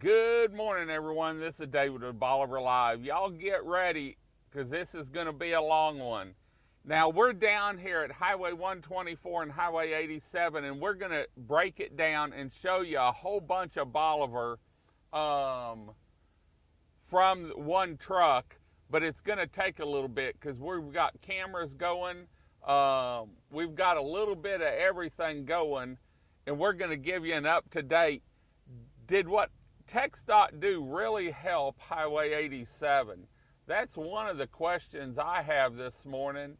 Good morning, everyone. This is David with Bolivar Live. Y'all get ready because this is going to be a long one. Now, we're down here at Highway 124 and Highway 87, and we're going to break it down and show you a whole bunch of Bolivar from one truck, but it's going to take a little bit because we've got cameras going. We've got a little bit of everything going, and we're going to give you an up-to-date. Did what TxDOT do really help Highway 87? That's one of the questions I have this morning.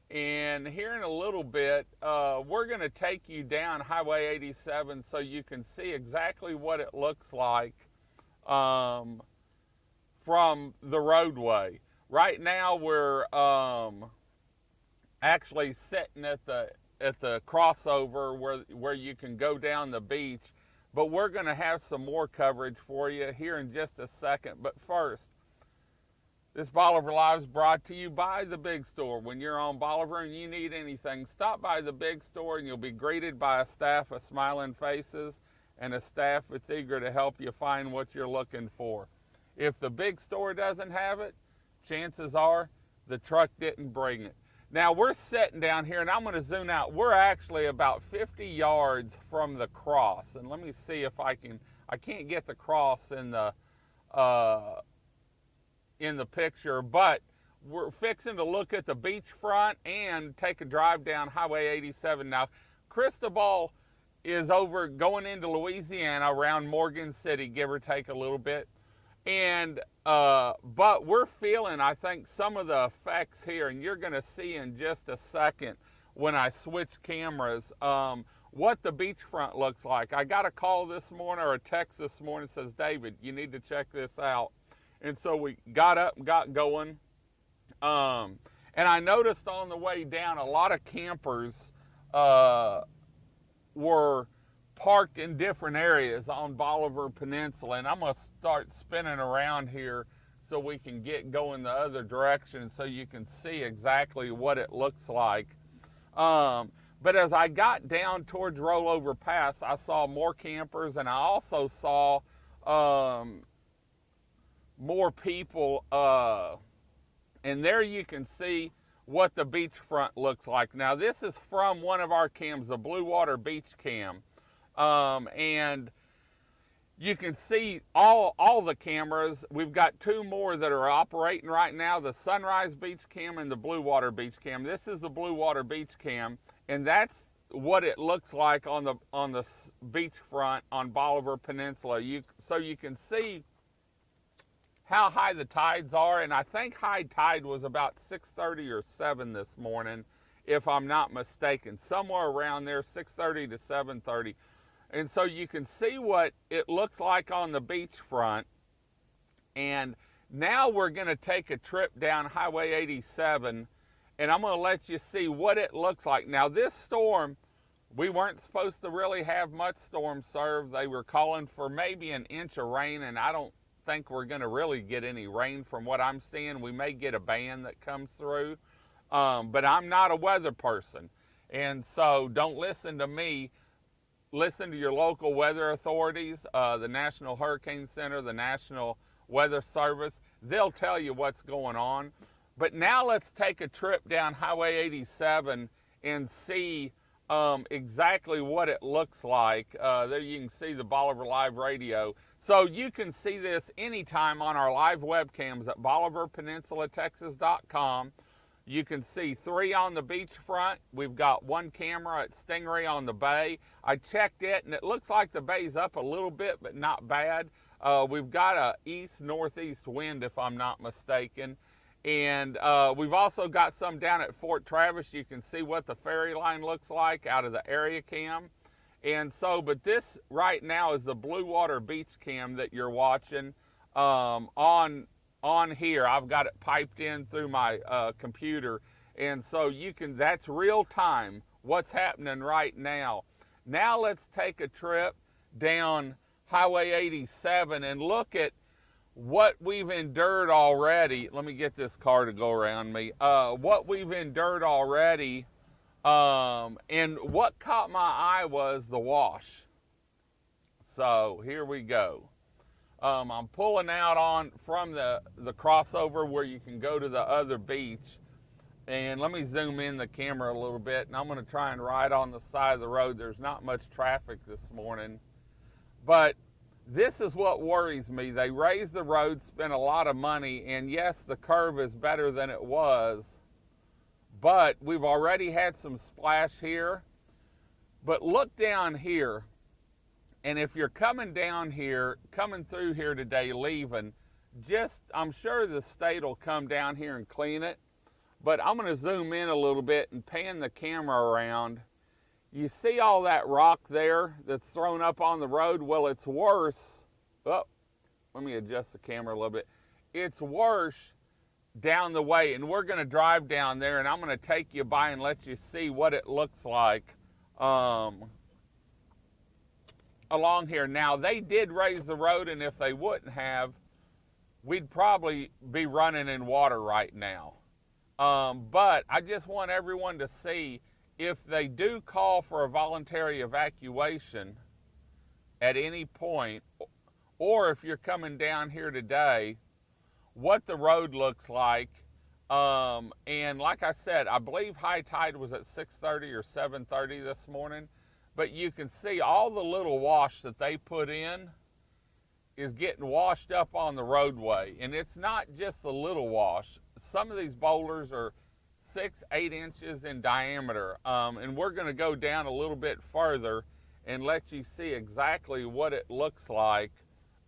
And here in a little bit, we're going to take you down Highway 87 so you can see exactly what it looks like from the roadway. Right now, we're actually sitting at the crossover where you can go down the beach. But we're going to have some more coverage for you here in just a second. But first, this Bolivar Live is brought to you by the Big Store. When you're on Bolivar and you need anything, stop by the Big Store and you'll be greeted by a staff of smiling faces and a staff that's eager to help you find what you're looking for. If the Big Store doesn't have it, chances are the truck didn't bring it. Now, we're sitting down here, and I'm going to zoom out. We're actually about 50 yards from the cross. And let me see if I can't get the cross in the picture, but we're fixing to look at the beachfront and take a drive down Highway 87. Now, Cristobal is over going into Louisiana around Morgan City, give or take a little bit. And but we're feeling, I think, some of the effects here, and you're going to see in just a second when I switch cameras what the beachfront looks like. I got a call this morning or a text this morning that says, David, you need to check this out. And so we got up and got going. And I noticed on the way down a lot of campers were parked in different areas on Bolivar Peninsula, and I'm going to start spinning around here so we can get going the other direction so you can see exactly what it looks like. But as I got down towards Rollover Pass, I saw more campers, and I also saw more people, and there you can see what the beachfront looks like. Now, this is from one of our cams, the Blue Water Beach Cam. And you can see all the cameras. We've got two more that are operating right now, the Sunrise Beach Cam and the Blue Water Beach Cam. This is the Blue Water Beach Cam, and that's what it looks like on the beachfront on Bolivar Peninsula. So you can see how high the tides are, and I think high tide was about 6:30 or 7 this morning, if I'm not mistaken, somewhere around there, 6:30 to 7:30. And so you can see what it looks like on the beachfront. And now we're going to take a trip down Highway 87, and I'm going to let you see what it looks like. Now, this storm, we weren't supposed to really have much storm serve. They were calling for maybe an inch of rain, and I don't think we're going to really get any rain from what I'm seeing. We may get a band that comes through, but I'm not a weather person. And so don't listen to me. Listen to your local weather authorities, the National Hurricane Center, the National Weather Service. They'll tell you what's going on. But now let's take a trip down Highway 87 and see exactly what it looks like. There you can see the Bolivar Live radio. So you can see this anytime on our live webcams at BolivarPeninsulaTexas.com. You can see 3 on the beachfront. We've got 1 camera at Stingray on the bay. I checked it, and it looks like the bay's up a little bit, but not bad. We've got a east-northeast wind, if I'm not mistaken. And we've also got some down at Fort Travis. You can see what the ferry line looks like out of the area cam. And so, but this right now is the Blue Water Beach Cam that you're watching on here. I've got it piped in through my computer, and so you can, that's real time what's happening right now. Now let's take a trip down Highway 87 and look at what we've endured already. Let me get this car to go around me. What we've endured already, and what caught my eye was the wash. So here we go. I'm pulling out from the crossover where you can go to the other beach. And let me zoom in the camera a little bit, and I'm going to try and ride on the side of the road. There's not much traffic this morning. But this is what worries me. They raised the road, spent a lot of money, and yes, the curve is better than it was. But we've already had some splash here. But look down here. And if you're coming down here, coming through here today, leaving, I'm sure the state will come down here and clean it. But I'm going to zoom in a little bit and pan the camera around. You see all that rock there that's thrown up on the road? Well, it's worse. Oh, let me adjust the camera a little bit. It's worse down the way, and we're going to drive down there, and I'm going to take you by and let you see what it looks like along here. Now, they did raise the road, and if they wouldn't have, we'd probably be running in water right now. But I just want everyone to see, if they do call for a voluntary evacuation at any point, or if you're coming down here today, what the road looks like. And like I said, I believe high tide was at 6:30 or 7:30 this morning, but you can see all the little wash that they put in is getting washed up on the roadway. And it's not just the little wash. Some of these boulders are 6-8 inches in diameter, and we're going to go down a little bit further and let you see exactly what it looks like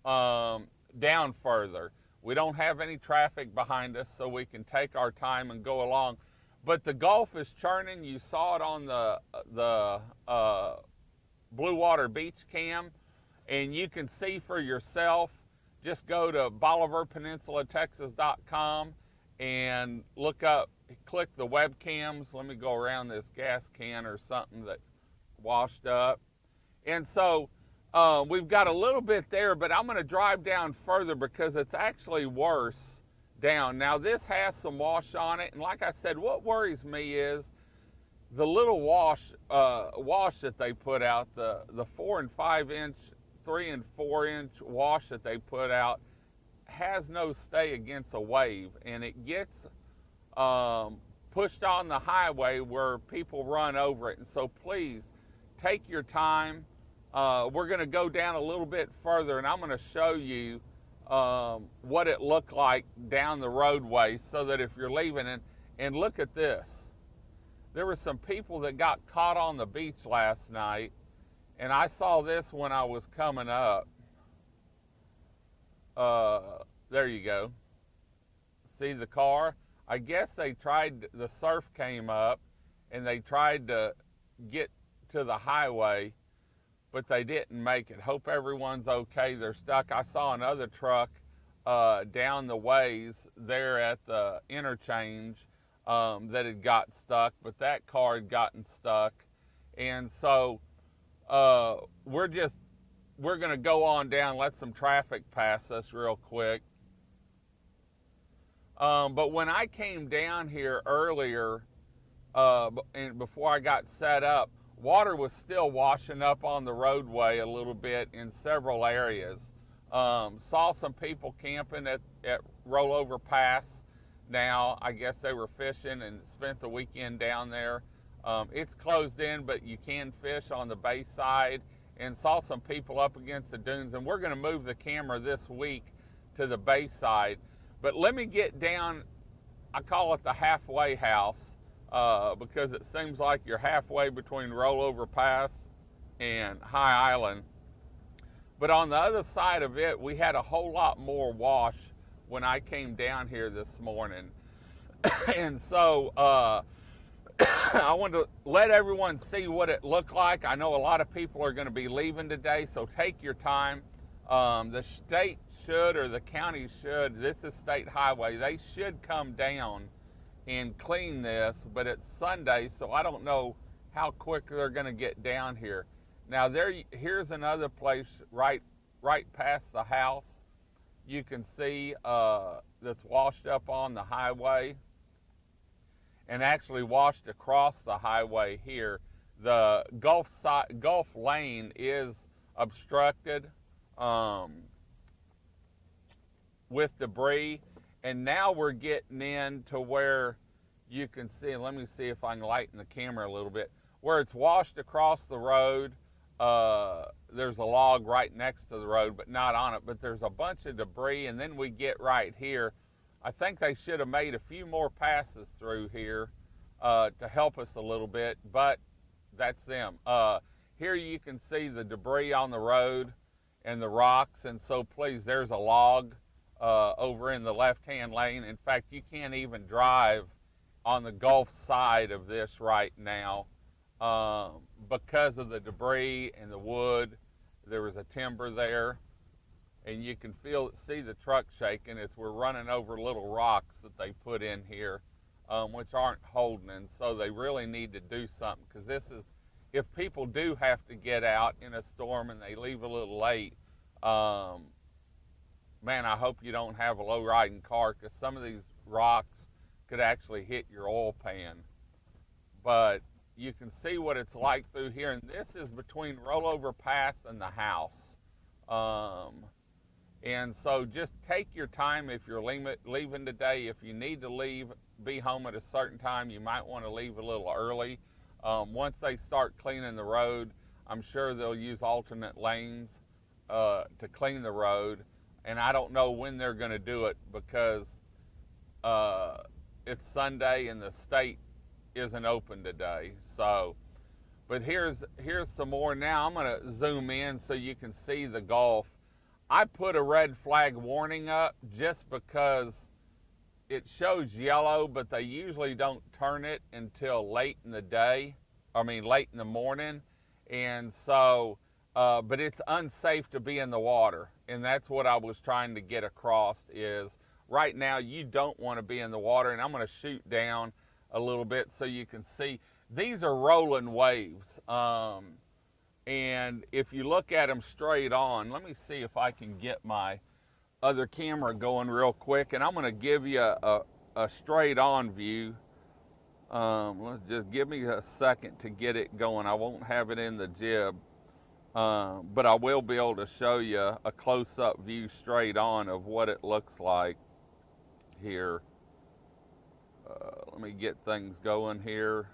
down further. We don't have any traffic behind us, so we can take our time and go along. But the Gulf is churning. You saw it on the Blue Water Beach cam, and you can see for yourself. Just go to BolivarPeninsulaTexas.com and look up, click the webcams. Let me go around this gas can or something that washed up. And so we've got a little bit there, but I'm going to drive down further because it's actually worse down. Now, this has some wash on it, and like I said, what worries me is the little wash that they put out, the 4 and 5 inch, 3 and 4 inch wash that they put out has no stay against a wave, and it gets pushed on the highway where people run over it. And so please take your time. We're going to go down a little bit further, and I'm going to show you what it looked like down the roadway, so that if you're leaving, and look at this. There were some people that got caught on the beach last night, and I saw this when I was coming up. There you go. See the car? I guess the surf came up, and they tried to get to the highway, but they didn't make it. Hope everyone's okay. They're stuck. I saw another truck down the ways there at the interchange that had got stuck, but that car had gotten stuck. And so we're going to go on down, let some traffic pass us real quick. But when I came down here earlier, and before I got set up, water was still washing up on the roadway a little bit in several areas. Saw some people camping at Rollover Pass. Now, I guess they were fishing and spent the weekend down there. It's closed in, but you can fish on the bay side, and saw some people up against the dunes. And we're going to move the camera this week to the bay side. But let me get down, I call it the halfway house, because it seems like you're halfway between Rollover Pass and High Island. But on the other side of it, we had a whole lot more wash when I came down here this morning. And so I wanted to let everyone see what it looked like. I know a lot of people are going to be leaving today, so take your time. The state should, or the county should, this is state highway, they should come down and clean this, but it's Sunday, so I don't know how quick they're going to get down here. Now here's another place right past the house. You can see that's washed up on the highway, and actually washed across the highway here. The Gulf lane is obstructed. with debris. And now we're getting in to where you can see, let me see if I can lighten the camera a little bit, where it's washed across the road. There's a log right next to the road, but not on it, but there's a bunch of debris. And then we get right here. I think they should have made a few more passes through here to help us a little bit, but that's them. Here you can see the debris on the road and the rocks, and so please, there's a log over in the left-hand lane. In fact, you can't even drive on the Gulf side of this right now because of the debris and the wood. There was a timber there, and you can see the truck shaking. We're running over little rocks that they put in here, which aren't holding, and so they really need to do something, because this is, if people do have to get out in a storm and they leave a little late, man, I hope you don't have a low-riding car, because some of these rocks could actually hit your oil pan. But you can see what it's like through here, and this is between Rollover Pass and the house. And so just take your time if you're leaving today. If you need to leave, be home at a certain time, you might want to leave a little early. Once they start cleaning the road, I'm sure they'll use alternate lanes to clean the road. And I don't know when they're going to do it, because it's Sunday and the state isn't open today. So, but here's some more. Now I'm going to zoom in so you can see the Gulf. I put a red flag warning up just because it shows yellow, but they usually don't turn it until late in the day. Late in the morning. And so, but it's unsafe to be in the water. And that's what I was trying to get across, is right now you don't want to be in the water. And I'm going to shoot down a little bit so you can see. These are rolling waves. And if you look at them straight on, let me see if I can get my other camera going real quick. And I'm going to give you a straight on view. Let's just give me a second to get it going. I won't have it in the jib, but I will be able to show you a close-up view straight on of what it looks like here. Let me get things going here.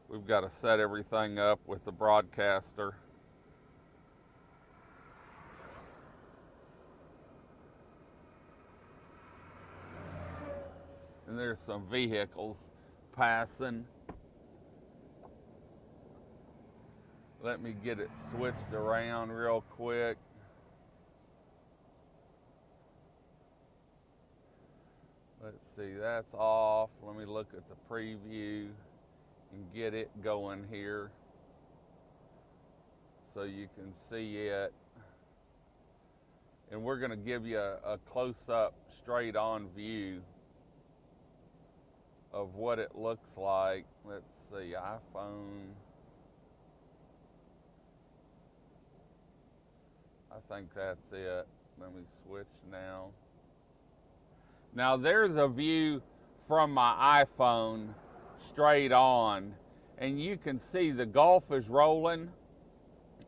We've got to set everything up with the broadcaster. And there's some vehicles passing. Let me get it switched around real quick. Let's see, that's off. Let me look at the preview and get it going here so you can see it. And we're going to give you a close-up, straight-on view of what it looks like. Let's see, iPhone. I think that's it. Let me switch now. Now there's a view from my iPhone straight on, and you can see the Gulf is rolling,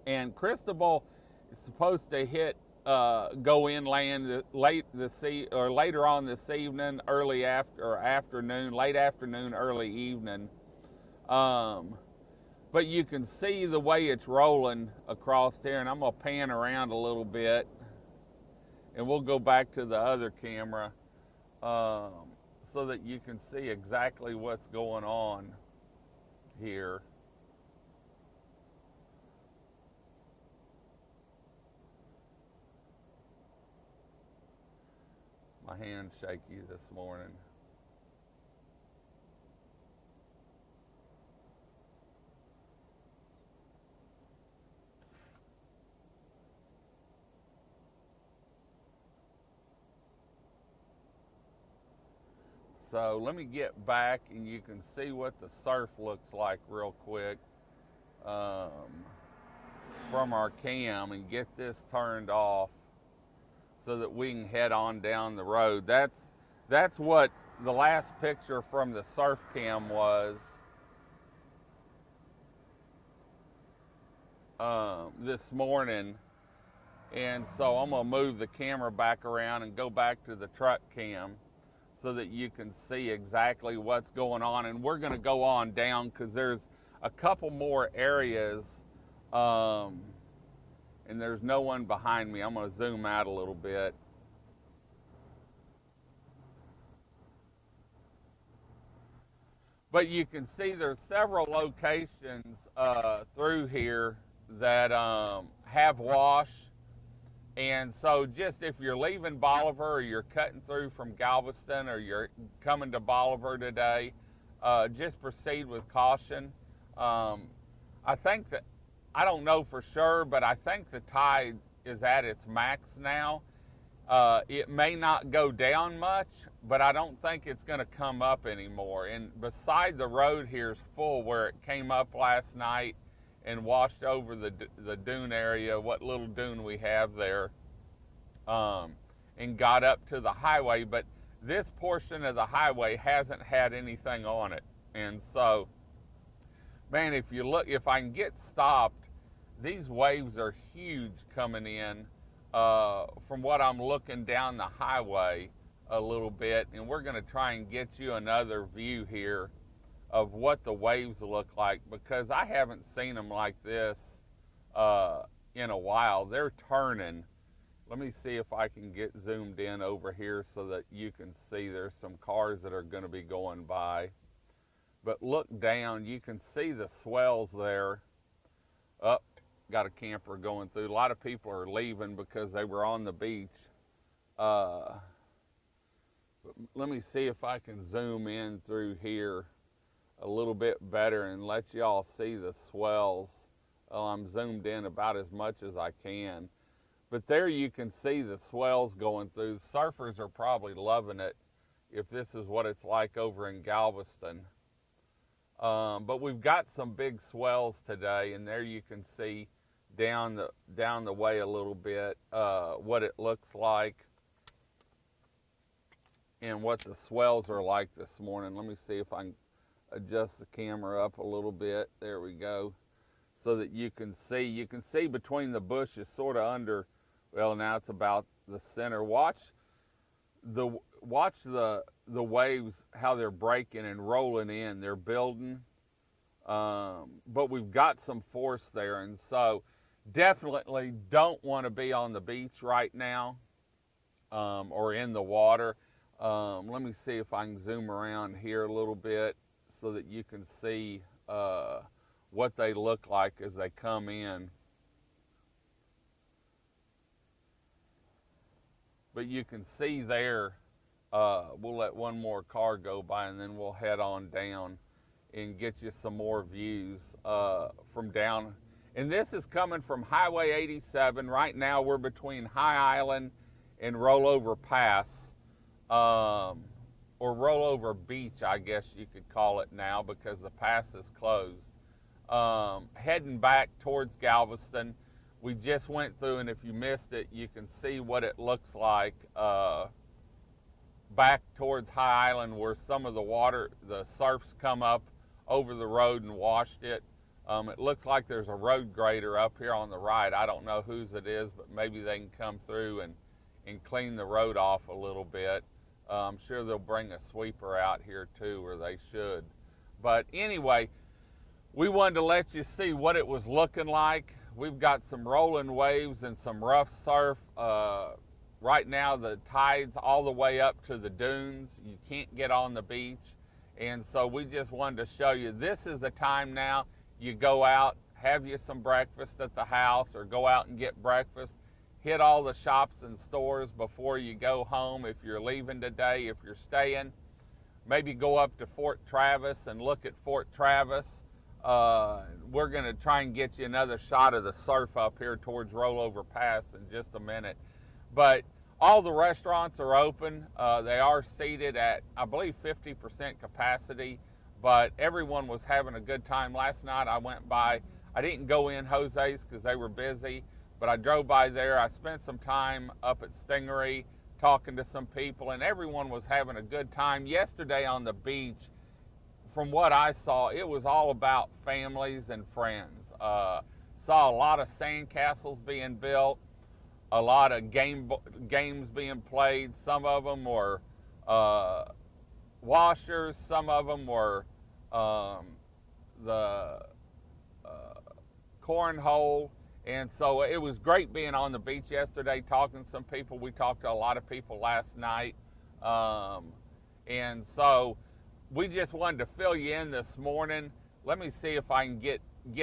and Cristobal is supposed to hit go inland later on this evening, late afternoon, early evening. But you can see the way it's rolling across here, and I'm gonna pan around a little bit, and we'll go back to the other camera so that you can see exactly what's going on here. My hand's shaky this morning. So let me get back and you can see what the surf looks like real quick from our cam, and get this turned off so that we can head on down the road. That's what the last picture from the surf cam was this morning. And so I'm gonna move the camera back around and go back to the truck cam so that you can see exactly what's going on. And we're gonna go on down because there's a couple more areas, and there's no one behind me. I'm gonna zoom out a little bit. But you can see there's several locations through here that have wash. And so just if you're leaving Bolivar or you're cutting through from Galveston or you're coming to Bolivar today, just proceed with caution. I think that, I don't know for sure, but I think the tide is at its max now. It may not go down much, but I don't think it's going to come up anymore. And beside the road here is full where it came up last night and washed over the dune area, what little dune we have there, and got up to the highway. But this portion of the highway hasn't had anything on it. And so, man, if you look, if I can get stopped, these waves are huge coming in. From what I'm looking down the highway a little bit, and we're going to try and get you another view here of what the waves look like, because I haven't seen them like this in a while. They're turning. Let me see if I can get zoomed in over here so that you can see there's some cars that are going to be going by. But look down, you can see the swells there. Up. Got a camper going through. A lot of people are leaving because they were on the beach. But let me see if I can zoom in through here a little bit better and let y'all see the swells. I'm zoomed in about as much as I can. But there you can see the swells going through. Surfers are probably loving it if this is what it's like over in Galveston. But we've got some big swells today, and there you can see down the way a little bit what it looks like and what the swells are like this morning. Let me see if I can adjust the camera up a little bit. There we go. So that you can see between the bushes, sort of under, well, now it's about the center. Watch the waves, how they're breaking and rolling in. They're building, but we've got some force there, and so definitely don't want to be on the beach right now or in the water. Let me see if I can zoom around here a little bit so that you can see what they look like as they come in. But you can see there, we'll let one more car go by and then we'll head on down and get you some more views from down. And this is coming from Highway 87. Right now we're between High Island and Rollover Pass, or Rollover Beach, I guess you could call it now, because the pass is closed. Heading back towards Galveston. We just went through, and if you missed it, you can see what it looks like back towards High Island, where some of the water, the surf's come up over the road and washed it. It looks like there's a road grader up here on the right. I don't know whose it is, but maybe they can come through and clean the road off a little bit. I'm sure they'll bring a sweeper out here too, or they should. But anyway, we wanted to let you see what it was looking like. We've got some rolling waves and some rough surf. Right now the tide's all the way up to the dunes. You can't get on the beach. And so we just wanted to show you, this is the time now. You go out, have you some breakfast at the house, or go out and get breakfast. Hit all the shops and stores before you go home if you're leaving today. If you're staying, maybe go up to Fort Travis and look at Fort Travis. We're going to try and get you another shot of the surf up here towards Rollover Pass in just a minute. But all the restaurants are open. They are seated at, I believe, 50% capacity, but everyone was having a good time. Last night I went by, I didn't go in Jose's because they were busy, but I drove by there. I spent some time up at Stingery talking to some people, and everyone was having a good time. Yesterday on the beach, from what I saw, it was all about families and friends. Saw a lot of sand castles being built. a lot of games being played. Some of them were washers. Some of them were the cornhole. And so it was great being on the beach yesterday, talking to some people. We talked to a lot of people last night. And so we just wanted to fill you in this morning. Let me see if I can get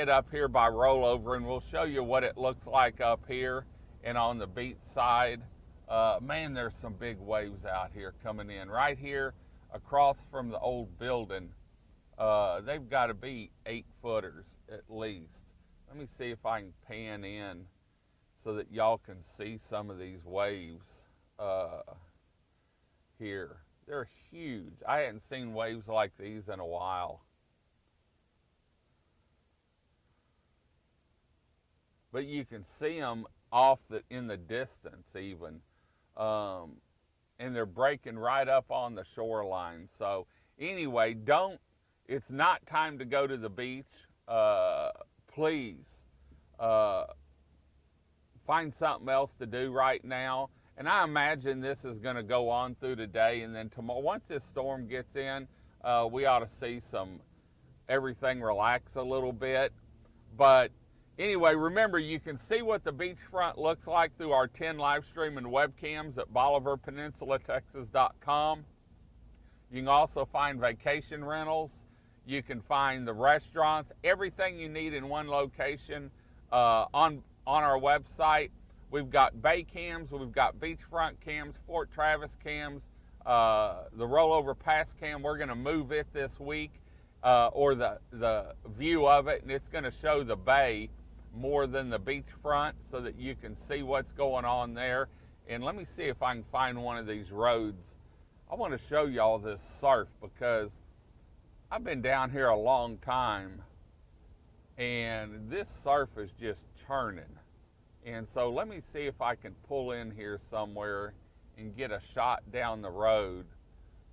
up here by rollover, and we'll show you what it looks like up here and on the beach side. Man, there's some big waves out here coming in. Right here across from the old building, they've got to be 8-footers at least. Let me see if I can pan in so that y'all can see some of these waves here. They're huge. I hadn't seen waves like these in a while. But you can see them off in the distance even. And they're breaking right up on the shoreline. So anyway, it's not time to go to the beach. Please find something else to do right now. And I imagine this is going to go on through today, and then tomorrow, once this storm gets in, we ought to see everything relax a little bit. But anyway, remember, you can see what the beachfront looks like through our 10 live streaming webcams at BolivarPeninsulaTexas.com. You can also find vacation rentals. You can find the restaurants, everything you need in one location on our website. We've got bay cams, we've got beachfront cams, Fort Travis cams, the rollover pass cam. We're going to move it this week, or the view of it, and it's going to show the bay more than the beachfront so that you can see what's going on there. And let me see if I can find one of these roads. I want to show y'all this surf because I've been down here a long time, and this surf is just churning. And so let me see if I can pull in here somewhere and get a shot down the road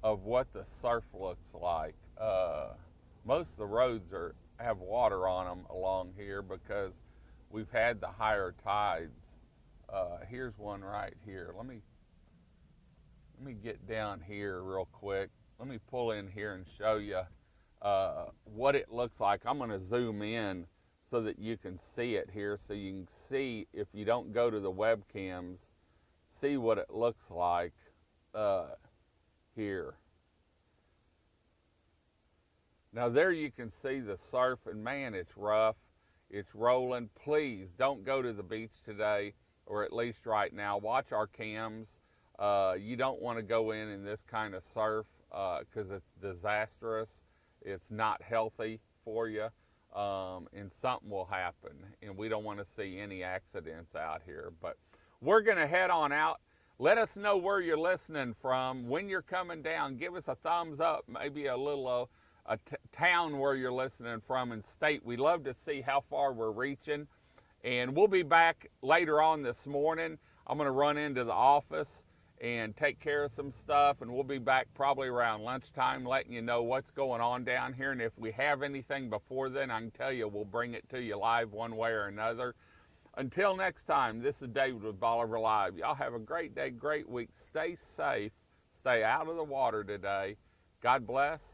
of what the surf looks like. Most of the roads have water on them along here because we've had the higher tides. Here's one right here. Let me get down here real quick. Let me pull in here and show you what it looks like. I'm going to zoom in so that you can see it here, so you can see, if you don't go to the webcams, see what it looks like here. Now there you can see the surf, and man, it's rough. It's rolling. Please don't go to the beach today, or at least right now. Watch our cams. You don't want to go in this kind of surf because it's disastrous. It's not healthy for you. And something will happen, and we don't want to see any accidents out here. But we're going to head on out. Let us know where you're listening from. When you're coming down, give us a thumbs up, maybe a little town where you're listening from and state. We'd love to see how far we're reaching. And we'll be back later on this morning. I'm going to run into the office and take care of some stuff, and we'll be back probably around lunchtime letting you know what's going on down here. And if we have anything before then, I can tell you we'll bring it to you live one way or another. Until next time, this is David with Bolivar Live. Y'all have a great day, great week. Stay safe. Stay out of the water today. God bless.